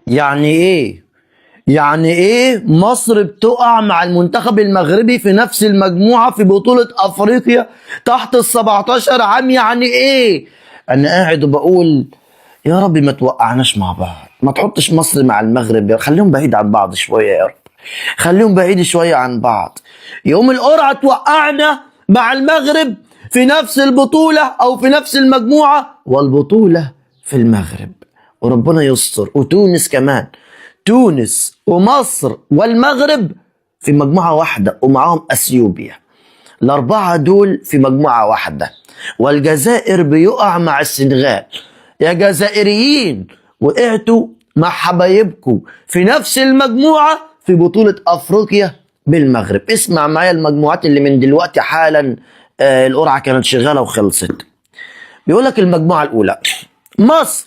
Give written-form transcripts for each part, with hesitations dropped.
يعني ايه؟ يعني ايه مصر بتقع مع المنتخب المغربي في نفس المجموعة في بطولة افريقيا تحت ال17 عام؟ يعني ايه؟ انا قاعد وبقول يا رب ما توقعناش مع بعض، ما تحطش مصر مع المغرب، خليهم بعيد عن بعض شوية يا رب، خليهم بعيد شوية عن بعض. يوم القرعة توقعنا مع المغرب في نفس البطولة أو في نفس المجموعة، والبطولة في المغرب، وربنا يستر. وتونس كمان، تونس ومصر والمغرب في مجموعة واحدة ومعاهم أثيوبيا، الأربعة دول في مجموعة واحدة. والجزائر بيقع مع السنغال. يا جزائريين وقعتوا مع حبايبكم في نفس المجموعة في بطولة أفريقيا بالمغرب. اسمع معايا المجموعات اللي من دلوقتي حالا، القرعة كانت شغالة وخلصت. بيقولك المجموعة الأولى مصر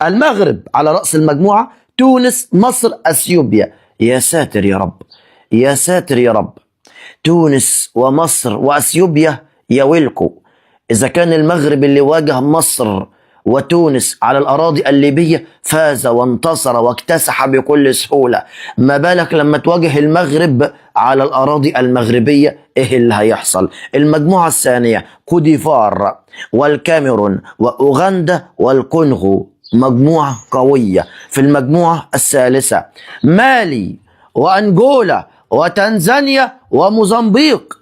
المغرب على رأس المجموعة، تونس مصر أثيوبيا. يا ساتر يا رب، يا ساتر يا رب. تونس ومصر وأثيوبيا يا ويلكو. إذا كان المغرب اللي واجه مصر وتونس على الأراضي الليبية فاز وانتصر واكتسح بكل سهولة، ما بالك لما تواجه المغرب على الأراضي المغربية؟ إيه اللي هيحصل؟ المجموعة الثانية كوديفار والكاميرون وأوغندا والكونغو، مجموعة قوية. في المجموعة الثالثة مالي وأنجولا وتنزانيا وموزمبيق،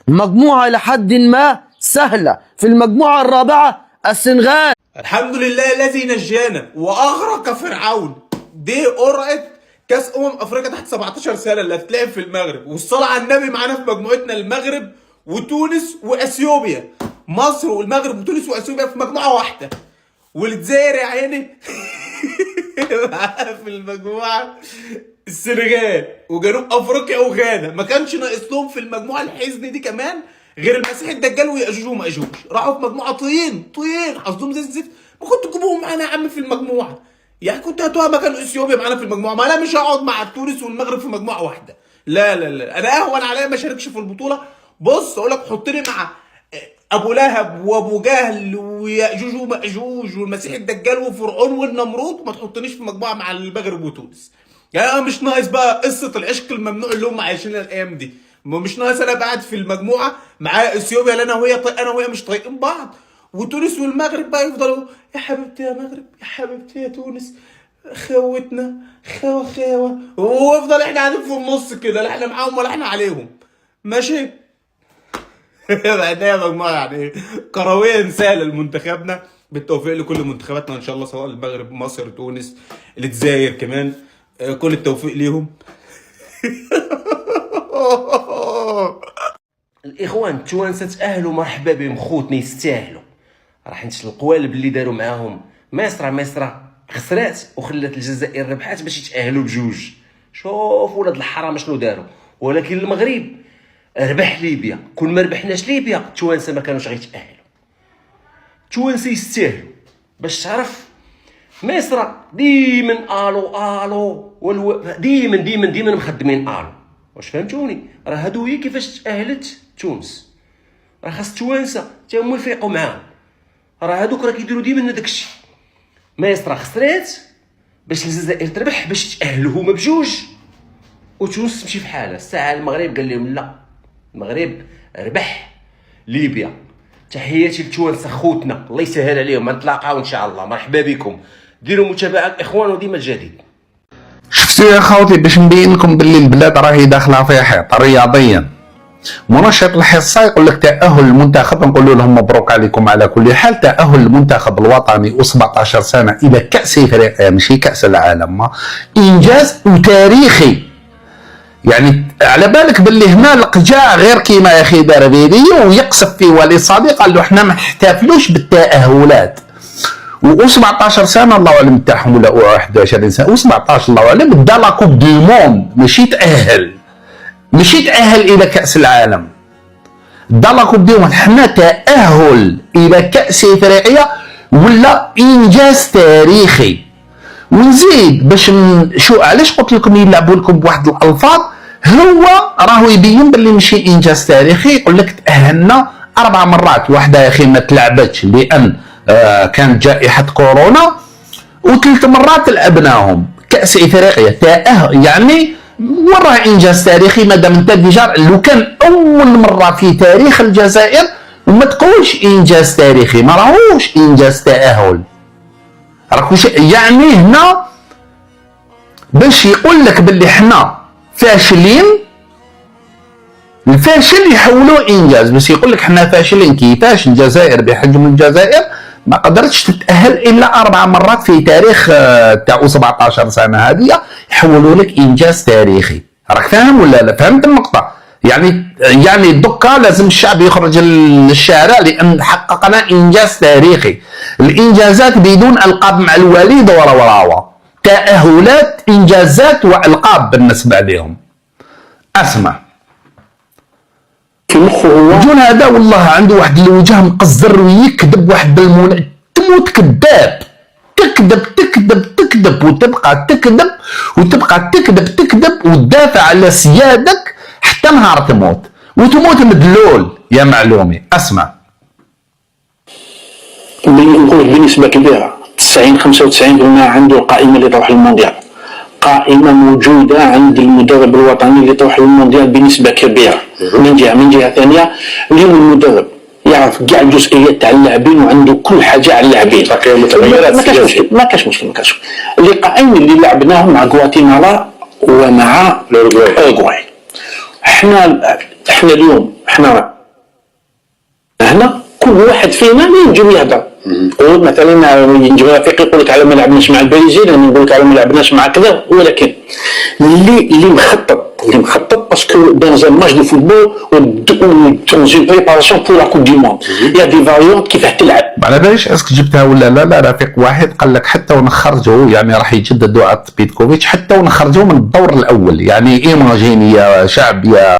مجموعة لحد ما سهلة. في المجموعة الرابعة السنغال. الحمد لله الذي نجانا واغرق فرعون. دي قرعه كاس افريقيا تحت 17 سنه اللي هتتلعب في المغرب، والصلاه على النبي معانا في مجموعتنا المغرب وتونس واثيوبيا. مصر والمغرب وتونس واثيوبيا في مجموعه واحده، والجزائر يا عيني في المجموعه السنغال وجنوب افريقيا وغانا. ما كانش ناقص لهم في المجموعه الحزن دي كمان غير المسيح الدجال ويأجوج ومأجوج. راحوا في مجموعه طين حظهم زي الزفت. ما كنت تجيبوهم معانا يا عم في المجموعه؟ يعني كنت هاتوها مكان اثيوبيا معانا في المجموعه. ما انا مش هقعد مع تونس والمغرب في مجموعه واحده، لا لا لا، انا اهون عليا ما اشاركش في البطوله. بص اقول لك حطني مع ابو لهب وابو جهل ويأجوج ومأجوج والمسيح الدجال وفرعون والنمرود، ما تحطنيش في مجموعه مع المغرب وتونس. يعني انا مش ناقص بقى قصه العشق الممنوع اللي هم عايشينها الايام دي. مش ناقص انا قاعد في المجموعه مع اثيوبيا اللي انا وهي مش طايقين بعض، وتونس والمغرب بقى يفضلوا يا حبيبتي يا مغرب يا حبيبتي يا تونس خوتنا خاوه، ويفضل احنا قاعدين في النص كده، لا احنا معاهم ولا احنا عليهم. ماشي. بعدها مجموعه يعني كرويا سهله لمنتخبنا. بالتوفيق لكل منتخباتنا ان شاء الله، سواء المغرب مصر تونس الجزائر كمان، كل التوفيق ليهم. الاخوان التوانسه تاهلوا، مرحبا بهم خوتنا، يستاهلوا. راح انت القوالب اللي داروا معاهم مصر خسرات وخلات الجزائر ربحات باش يتاهلوا بجوج. شوف ولاد الحرام شنو داروا. ولكن المغرب ربح ليبيا، كل ما ربحناش ليبيا التوانسه ما كانوش غيتاهلوا. التوانسه يستاهلوا. باش تعرف مصر ديما الو ديما مخدمين الو. واش فهمتوني؟ راه هادو هي كيفاش تاهلت تونس. راه خاص التوانسه حتى هما يفيقوا معاهم. راه هادوك راه كيديروا ديما داكشي. مصر خسرات باش الجزائر تربح باش تاهلوا هما بجوج، وتونس تمشي في حالها. الساعه المغرب قال لهم لا، المغرب ربح ليبيا. تحياتي للتوانسه خوتنا، الله يسهل عليهم. نتلاقاو ان شاء الله. مرحبا بكم، ديروا متابعه الاخوان وديما الجديد. شفتوا يا خوتي، باش نبين لكم باللي البلاد راهي داخله في حيط رياضيا. منشط الحصه يقول لك تاهل المنتخب، نقول لهم مبروك عليكم على كل حال. تاهل المنتخب الوطني و17 سنه الى كاس افريقيا ماشي كاس العالم، انجاز وتاريخي. يعني على بالك باللي هنا القجاع غير كيما يا اخي دار فيديو ويقصف في ولي صديق قال له احنا ما نحتفلوش بالتاهلات. و17 سنه الله اعلم تاعهم ولا 21 سنه و17 الله اعلم دا لا كوب دو موند، ماشي تاهل الى كاس العالم، دا لا كوب دو موند. حنا تاهل الى كاس افريقيا ولا انجاز تاريخي. ونزيد باش شو علاش قلت لكم يلعبوا لكم بواحد الالفاظ، هو راهو يبين باللي ماشي انجاز تاريخي. يقول لك تاهلنا 4 مرات، واحده يا اخي ما تلعبتش لان كانت جائحه كورونا، و3 مرات لعبناهم كاس افريقيا تاهل، يعني وراه انجاز تاريخي. مادام انت ديجا لو كان اول مره في تاريخ الجزائر وما تقولش انجاز تاريخي، ما راهوش انجاز تاهل، راك يعني هنا باش يقول لك باللي حنا فاشلين، الفاشل يحولوه انجاز، بس يقول لك حنا فاشلين. كيفاش الجزائر بحجم الجزائر ما قدرتش تتاهل الا 4 مرات في تاريخ تاع 17 سنه هذه، يحولوا لك انجاز تاريخي. راك فاهم ولا لا؟ فهمت النقطه؟ يعني دوكا لازم الشعب يخرج للشارع لان حققنا انجاز تاريخي. الانجازات بدون القاب مع الوليد وراوراوا، تاهلات انجازات والقاب بالنسبه لهم. اسمع في مخه هو جون هذا والله عنده واحد الوجه مقزر ويكذب واحد تموت كذاب، تكذب وتبقى تكذب وتبقى تكذب وتدافع على سيادك حتى نهار تموت، وتموت مدلول يا معلومي. اسمع نقول بنسبه كبيره 90-95% عنده القائمه اللي تروح للمونديال، قائمه موجوده عند المدرب الوطني اللي تروح للمونديال بنسبه كبيره. من جهه ثانيه اليوم المدرب يعرف كاع الجزئيات تاع اللاعبين وعنده كل حاجه على اللاعبين. ما كاش مشكل. اللقاءين اللي لعبناهم مع غواتيمالا ومع اوروغواي، احنا اليوم هنا كل واحد فينا ينجم يهدر. مثلا ينجم رفيق يقول لك على ما لعبناش مع البرازيل، انا نقول لك على ما لعبناش مع كذا، ولكن اللي مخطط باسكو dans un match de football ou dans une préparation pour la coupe du monde il y a des variantes كيفاه تلعب. على باليش اسك جبتها ولا لا. رفيق واحد قال لك حتى ونخرجوا، يعني راح يجددوا عقد بيتكوفيتش حتى ونخرجوا من الدور الاول، يعني ايماجيني يا شعب يا